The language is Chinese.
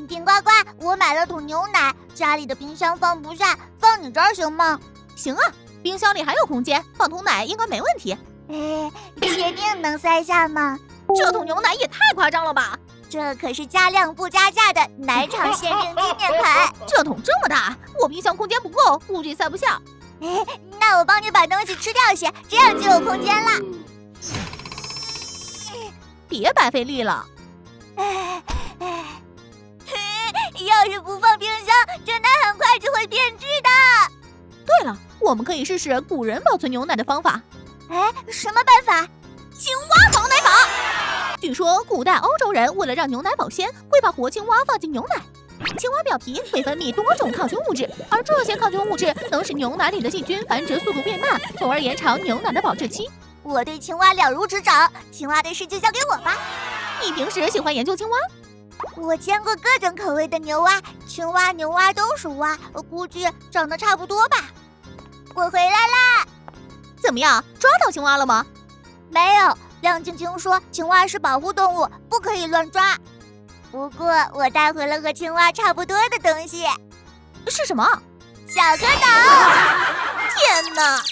顶呱呱，我买了桶牛奶，家里的冰箱放不下，放你这儿行吗？行啊，冰箱里还有空间，放桶奶应该没问题。确定能塞下吗？这桶牛奶也太夸张了吧！这可是加量不加价的奶厂限定纪念款。这桶这么大，我冰箱空间不够，估计塞不下。那我帮你把东西吃掉些，这样就有空间了。别白费力了。要是不放冰箱，这奶很快就会变质的。对了，我们可以试试古人保存牛奶的方法。什么办法？青蛙防奶法。据说古代欧洲人为了让牛奶保鲜，会把活青蛙放进牛奶。青蛙表皮会分泌多种抗菌物质，而这些抗菌物质能使牛奶里的细菌繁殖速度变慢，从而延长牛奶的保质期。我对青蛙了如指掌，青蛙的事就交给我吧。你平时喜欢研究青蛙？我见过各种口味的牛蛙，青蛙、牛蛙都是蛙，估计长得差不多吧。我回来啦！怎么样，抓到青蛙了吗？没有，亮晶晶说青蛙是保护动物，不可以乱抓。不过我带回了和青蛙差不多的东西。是什么？小蝌蚪！天哪，